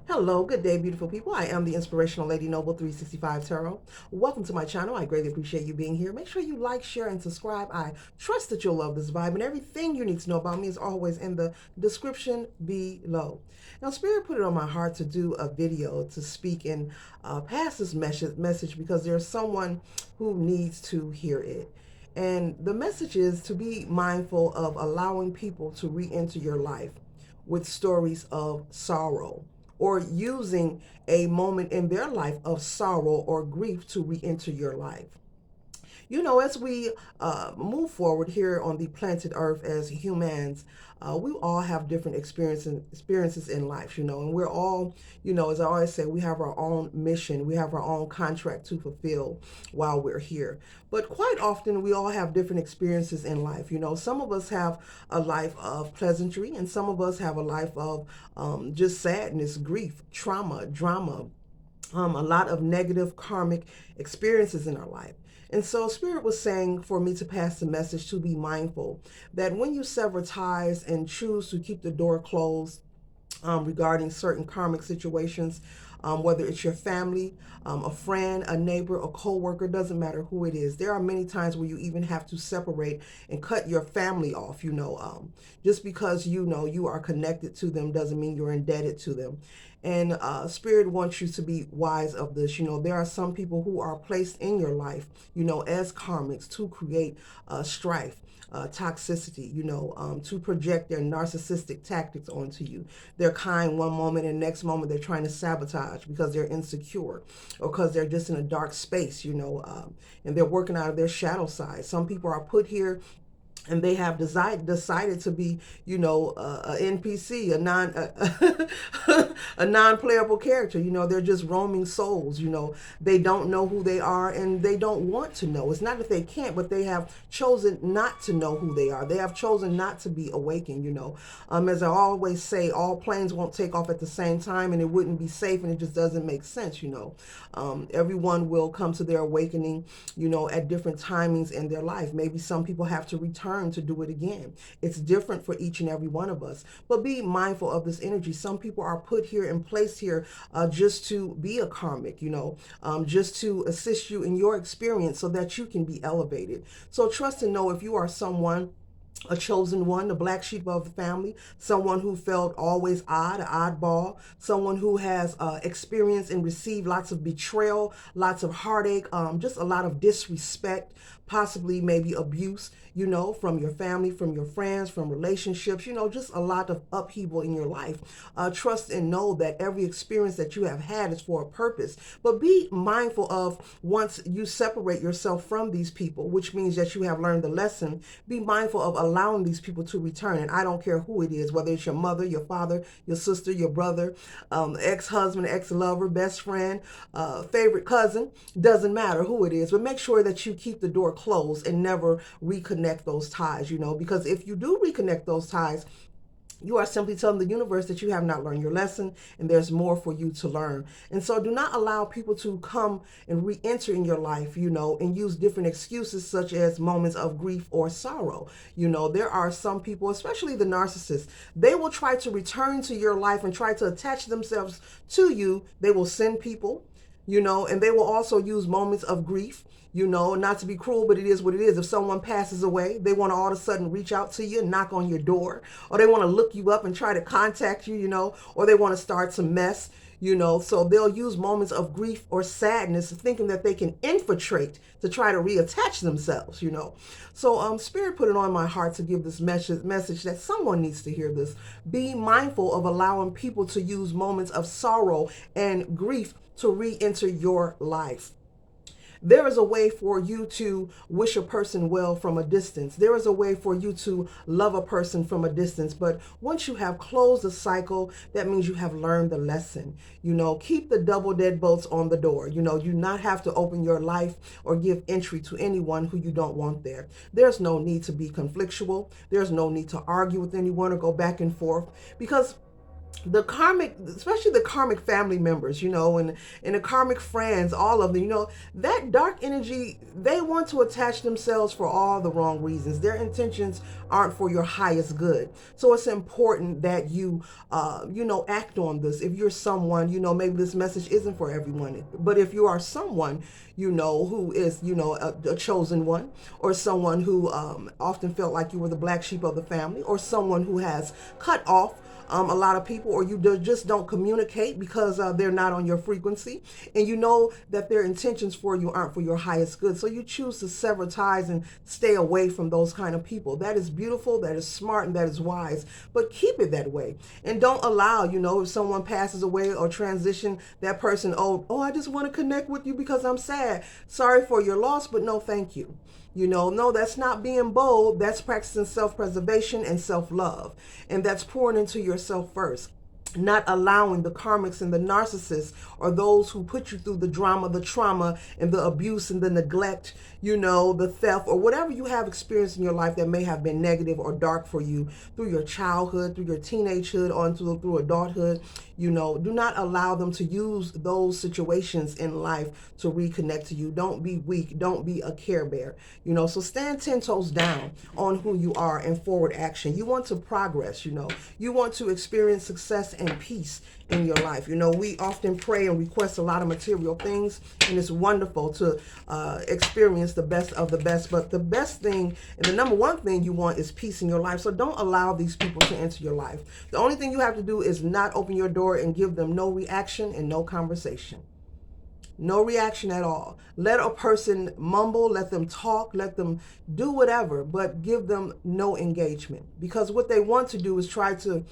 Hello, good day, beautiful people. I am the Inspirational Lady Noble 365 Tarot. Welcome to my channel. I greatly appreciate you being here. Make sure you like, share, and subscribe. I trust that you'll love this vibe, and everything you need to know about me is always in the description below. Now, Spirit put it on my heart to do a video to speak and pass this message because there's someone who needs to hear it. And the message is to be mindful of allowing people to re-enter your life with stories of sorrow, or using a moment in their life of sorrow or grief to re-enter your life. As we move forward here on the planted earth as humans, we all have different experiences in life, and we're all, as I always say, we have our own mission, we have our own contract to fulfill while we're here. But quite often, we all have different experiences in life. Some of us have a life of pleasantry, and some of us have a life of just sadness, grief, trauma, drama, a lot of negative karmic experiences in our life. And so Spirit was saying for me to pass the message to be mindful that when you sever ties and choose to keep the door closed regarding certain karmic situations, whether it's your family, a friend, a neighbor, a co-worker, doesn't matter who it is. There are many times where you even have to separate and cut your family off, just because you are connected to them doesn't mean you're indebted to them. And Spirit wants you to be wise of this. There are some people who are placed in your life, as karmics to create strife, toxicity, to project their narcissistic tactics onto you. They're kind one moment and next moment they're trying to sabotage because they're insecure or because they're just in a dark space, and they're working out of their shadow side. Some people are put here and they have decided to be, a NPC, a non-playable character. They're just roaming souls. They don't know who they are, and they don't want to know. It's not that they can't, but they have chosen not to know who they are. They have chosen not to be awakened. As I always say, all planes won't take off at the same time, and it wouldn't be safe, and it just doesn't make sense. Everyone will come to their awakening, at different timings in their life. Maybe some people have to return to do it again. It's different for each and every one of us, but be mindful of this energy. Some people are put here and placed here just to be a karmic, just to assist you in your experience so that you can be elevated. So trust and know if you are someone, a chosen one, the black sheep of the family, someone who felt always odd, an oddball, someone who has experienced and received lots of betrayal, lots of heartache, just a lot of disrespect, possibly maybe abuse, from your family, from your friends, from relationships, just a lot of upheaval in your life. Trust and know that every experience that you have had is for a purpose. But be mindful of once you separate yourself from these people, which means that you have learned the lesson, be mindful of allowing these people to return. And I don't care who it is, whether it's your mother, your father, your sister, your brother, ex-husband, ex-lover, best friend, favorite cousin, doesn't matter who it is, but make sure that you keep the door closed and never reconnect those ties, because if you do reconnect those ties, you are simply telling the universe that you have not learned your lesson and there's more for you to learn. And so do not allow people to come and re-enter in your life, and use different excuses such as moments of grief or sorrow. There are some people, especially the narcissists, they will try to return to your life and try to attach themselves to you. They will send people, and they will also use moments of grief, not to be cruel, but it is what it is. If someone passes away, they want to all of a sudden reach out to you and knock on your door, or they want to look you up and try to contact you, or they want to start some mess, so they'll use moments of grief or sadness thinking that they can infiltrate to try to reattach themselves, So Spirit put it on my heart to give this message that someone needs to hear this. Be mindful of allowing people to use moments of sorrow and grief to re-enter your life. There is a way for you to wish a person well from a distance. There is a way for you to love a person from a distance. But once you have closed the cycle, that means you have learned the lesson. Keep the double deadbolts on the door. You not have to open your life or give entry to anyone who you don't want there. There's no need to be conflictual. There's no need to argue with anyone or go back and forth, because the karmic, especially the karmic family members, and the karmic friends, all of them, that dark energy, they want to attach themselves for all the wrong reasons. Their intentions aren't for your highest good. So it's important that act on this. If you're someone, maybe this message isn't for everyone, but if you are someone, who is, a chosen one, or someone who often felt like you were the black sheep of the family, or someone who has cut off a lot of people, or you just don't communicate because they're not on your frequency, and you know that their intentions for you aren't for your highest good. So you choose to sever ties and stay away from those kind of people. That is beautiful, that is smart, and that is wise. But keep it that way. And don't allow, if someone passes away or transition, that person, oh, I just want to connect with you because I'm sad. Sorry for your loss, but no, thank you. No, that's not being bold. That's practicing self-preservation and self-love. And that's pouring into yourself first. Not allowing the karmics and the narcissists, or those who put you through the drama, the trauma, and the abuse and the neglect, the theft, or whatever you have experienced in your life that may have been negative or dark for you through your childhood, through your teenagehood, on through adulthood. Do not allow them to use those situations in life to reconnect to you. Don't be weak. Don't be a care bear. So stand 10 toes down on who you are and forward action. You want to progress. You want to experience success and peace in your life. We often pray and request a lot of material things, and it's wonderful to experience the best of the best. But the best thing and the number one thing you want is peace in your life. So don't allow these people to enter your life. The only thing you have to do is not open your door and give them no reaction and no conversation. No reaction at all. Let a person mumble, let them talk, let them do whatever, but give them no engagement. Because what they want to do is try to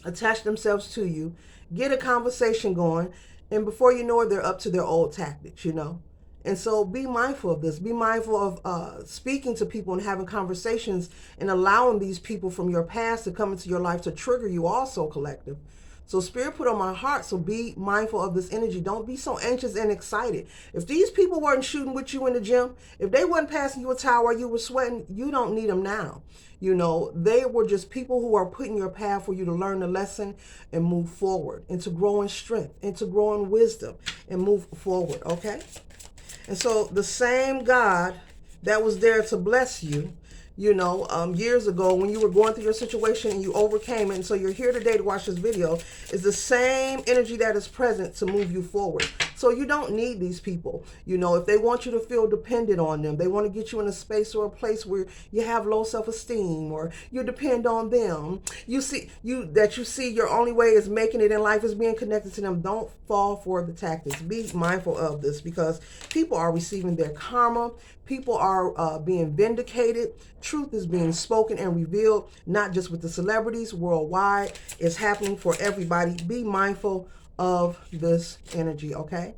attach themselves to you, get a conversation going, and before you know it, they're up to their old tactics, And so be mindful of this. Be mindful of speaking to people and having conversations and allowing these people from your past to come into your life to trigger you also, collective. So Spirit put on my heart, so be mindful of this energy. Don't be so anxious and excited. If these people weren't shooting with you in the gym, if they weren't passing you a towel while you were sweating, you don't need them now. They were just people who are putting your path for you to learn the lesson and move forward, and to grow in strength, and to grow in wisdom, and move forward, okay? And so the same God that was there to bless you, years ago when you were going through your situation and you overcame it, and so you're here today to watch this video, is the same energy that is present to move you forward. So you don't need these people. If they want you to feel dependent on them, they want to get you in a space or a place where you have low self-esteem, or you depend on them. You see your only way is making it in life is being connected to them. Don't fall for the tactics. Be mindful of this, because people are receiving their karma. People are being vindicated. Truth is being spoken and revealed, not just with the celebrities, worldwide. It's happening for everybody. Be mindful of this energy, okay?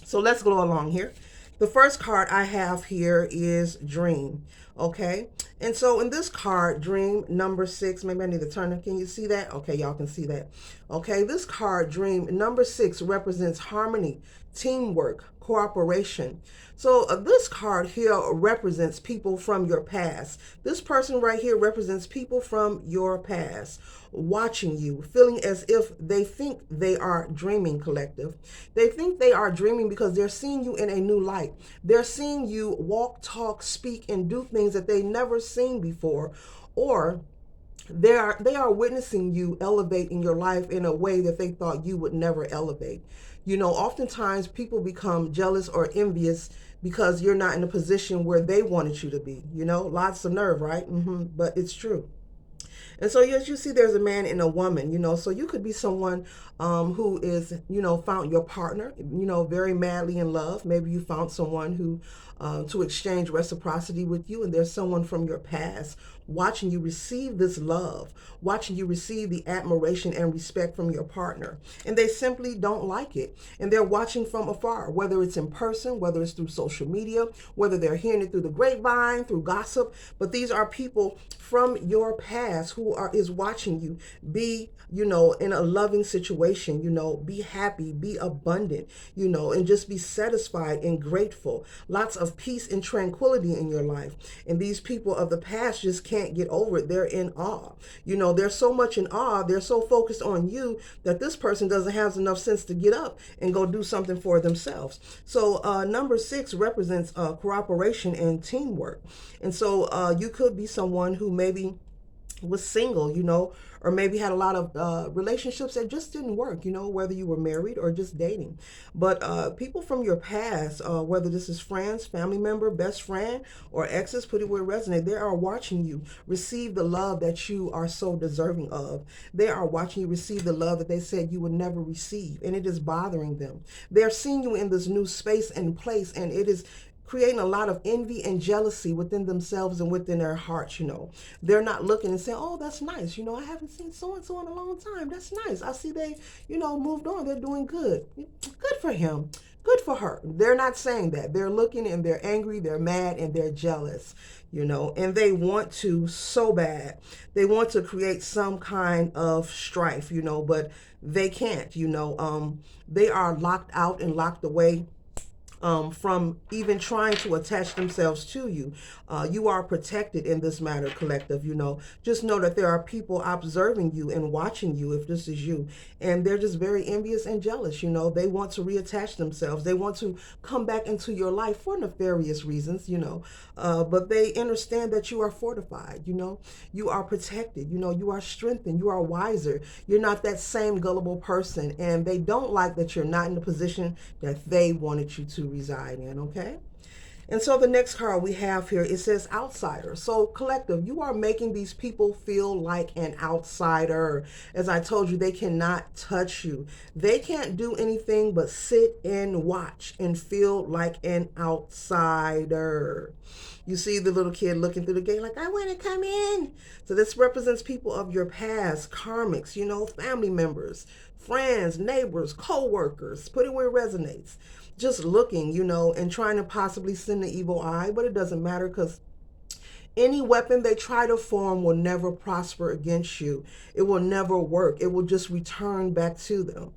So let's go along here. The first card I have here is Dream, okay? And so in this card, Dream number 6, maybe I need to turn it. Can you see that? Okay, y'all can see that. Okay, this card, Dream number 6, represents harmony, teamwork, cooperation. So this card here represents people from your past. This person right here represents people from your past, watching you, feeling as if they think they are dreaming, collective. They think they are dreaming because they're seeing you in a new light. They're seeing you walk, talk, speak, and do things that they never seen before, or they are witnessing you elevate in your life in a way that they thought you would never elevate. Oftentimes people become jealous or envious because you're not in a position where they wanted you to be. Lots of nerve, right? But it's true. And so, yes, you see there's a man and a woman, so you could be someone who is, found your partner, very madly in love. Maybe you found someone who to exchange reciprocity with you, and there's someone from your past watching you receive this love, watching you receive the admiration and respect from your partner, and they simply don't like it, and they're watching from afar, whether it's in person, whether it's through social media, whether they're hearing it through the grapevine, through gossip. But these are people from your past who people is watching you be, in a loving situation, be happy, be abundant, and just be satisfied and grateful. Lots of peace and tranquility in your life. And these people of the past just can't get over it. They're in awe. They're so much in awe. They're so focused on you that this person doesn't have enough sense to get up and go do something for themselves. So number 6 represents cooperation and teamwork. And so you could be someone who maybe was single, or maybe had a lot of relationships that just didn't work, whether you were married or just dating. But people from your past, whether this is friends, family member, best friend, or exes, put it where it resonates, they are watching you receive the love that you are so deserving of. They are watching you receive the love that they said you would never receive, and it is bothering them. They're seeing you in this new space and place, and it is creating a lot of envy and jealousy within themselves and within their hearts. They're not looking and saying, oh, that's nice, I haven't seen so and so in a long time, that's nice, I see they moved on, they're doing good for him, good for her. They're not saying that. They're looking and they're angry, they're mad, and they're jealous, and they want to so bad. They want to create some kind of strife, but they can't. They are locked out and locked away from even trying to attach themselves to you. You are protected in this matter, collective. Just know that there are people observing you and watching you if this is you, and they're just very envious and jealous. They want to reattach themselves. They want to come back into your life for nefarious reasons, but they understand that you are fortified. You are protected. You are strengthened. You are wiser. You're not that same gullible person, and they don't like that you're not in the position that they wanted you to reside in. Okay. And so the next card we have here, it says outsider. So collective, you are making these people feel like an outsider. As I told you, they cannot touch you. They can't do anything but sit and watch and feel like an outsider. You see the little kid looking through the gate like, I want to come in. So this represents people of your past, karmics, family members, friends, neighbors, co-workers. Put it where it resonates. Just looking, and trying to possibly send the evil eye, but it doesn't matter because any weapon they try to form will never prosper against you. It will never work. It will just return back to them.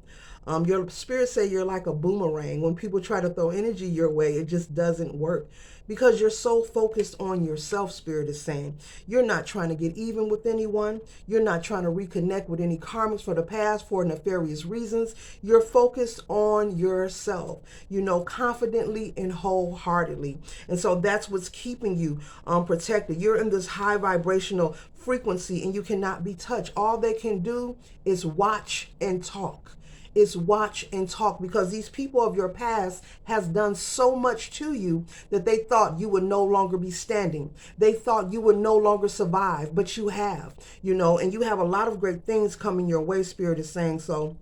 Your spirit say you're like a boomerang. When people try to throw energy your way, it just doesn't work because you're so focused on yourself. Spirit is saying you're not trying to get even with anyone. You're not trying to reconnect with any karmics for the past for nefarious reasons. You're focused on yourself, confidently and wholeheartedly. And so that's what's keeping you protected. You're in this high vibrational frequency and you cannot be touched. All they can do is watch and talk. Is watch and talk, because these people of your past has done so much to you that they thought you would no longer be standing. They thought you would no longer survive, but you have, and you have a lot of great things coming your way, Spirit is saying. So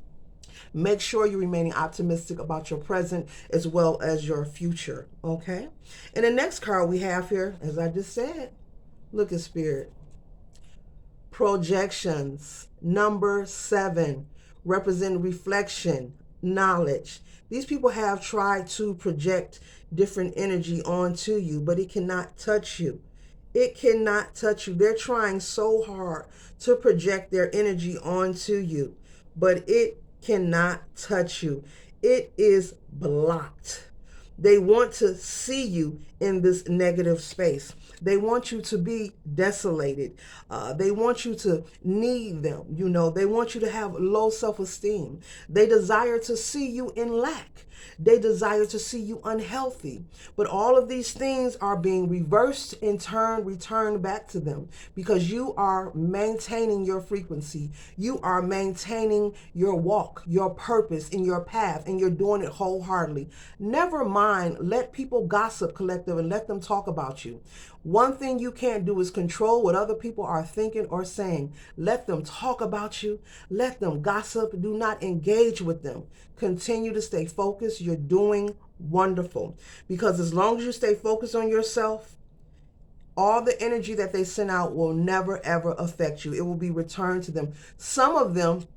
make sure you're remaining optimistic about your present as well as your future. Okay. And the next card we have here, as I just said, look at Spirit. Projections, number 7. Represent reflection, knowledge. These people have tried to project different energy onto you, but it cannot touch you. It cannot touch you. They're trying so hard to project their energy onto you, but it cannot touch you. It is blocked. They want to see you in this negative space. They want you to be desolated. They want you to need them. They want you to have low self-esteem. They desire to see you in lack. They desire to see you unhealthy. But all of these things are being reversed and returned back to them because you are maintaining your frequency. You are maintaining your walk, your purpose, and your path, and you're doing it wholeheartedly. Never mind, let people gossip, collective, and let them talk about you. One thing you can't do is control what other people are thinking or saying. Let them talk about you. Let them gossip. Do not engage with them. Continue to stay focused. You're doing wonderful. Because as long as you stay focused on yourself, all the energy that they send out will never, ever affect you. It will be returned to them. Some of them,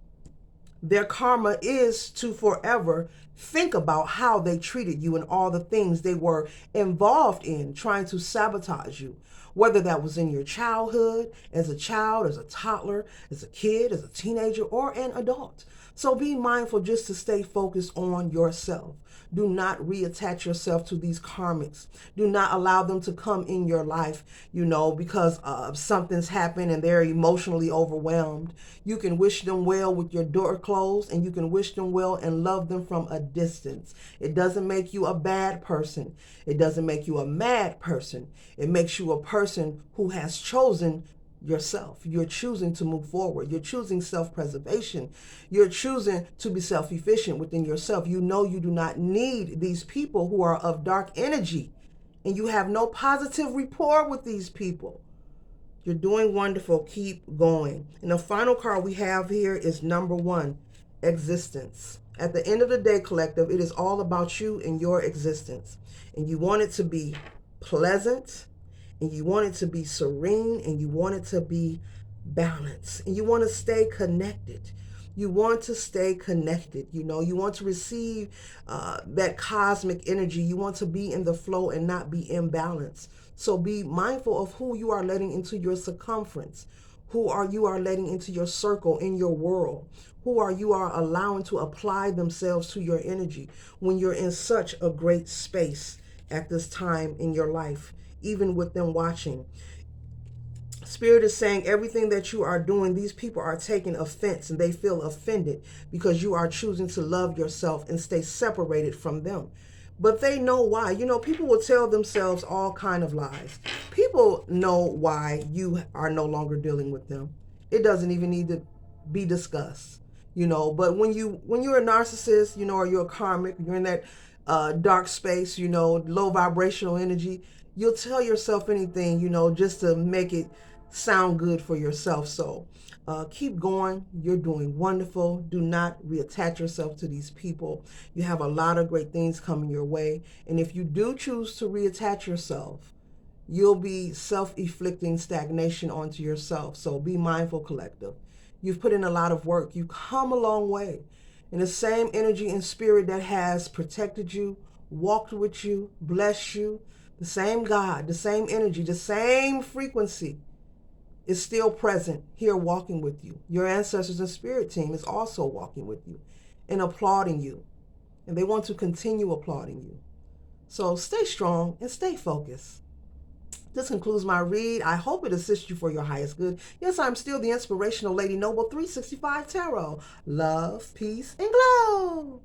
their karma is to forever think about how they treated you and all the things they were involved in trying to sabotage you. whether that was in your childhood, as a child, as a toddler, as a kid, as a teenager, or an adult. So be mindful just to stay focused on yourself. Do not reattach yourself to these karmics. Do not allow them to come in your life, because something's happened and they're emotionally overwhelmed. You can wish them well with your door closed, and you can wish them well and love them from a distance. It doesn't make you a bad person. It doesn't make you a mad person. It makes you a person who has chosen yourself. You're choosing to move forward. You're choosing self-preservation. You're choosing to be self-efficient within yourself. You know you do not need these people who are of dark energy, and you have no positive rapport with these people. You're doing wonderful. Keep going. And the final card we have here is number 1, existence. At the end of the day, collective, it is all about you and your existence. And you want it to be pleasant, and you want it to be serene, and you want it to be balanced, and you want to stay connected. You want to stay connected. You want to receive that cosmic energy. You want to be in the flow and not be imbalanced. So be mindful of who you are letting into your circumference. Who are you letting into your circle, in your world? Who are you allowing to apply themselves to your energy when you're in such a great space at this time in your life, even with them watching? Spirit is saying everything that you are doing, these people are taking offense and they feel offended because you are choosing to love yourself and stay separated from them. But they know why. People will tell themselves all kind of lies. People know why you are no longer dealing with them. It doesn't even need to be discussed. But when you're a narcissist, or you're a karmic, you're in that dark space, low vibrational energy, you'll tell yourself anything, just to make it sound good for yourself. So keep going. You're doing wonderful. Do not reattach yourself to these people. You have a lot of great things coming your way. And if you do choose to reattach yourself, you'll be self-inflicting stagnation onto yourself. So be mindful, collective. You've put in a lot of work. You've come a long way. And the same energy and spirit that has protected you, walked with you, blessed you, the same God, the same energy, the same frequency is still present here walking with you. Your ancestors and spirit team is also walking with you and applauding you. And they want to continue applauding you. So stay strong and stay focused. This concludes my read. I hope it assists you for your highest good. Yes, I'm still the inspirational Lady Noble 365 Tarot. Love, peace, and glow.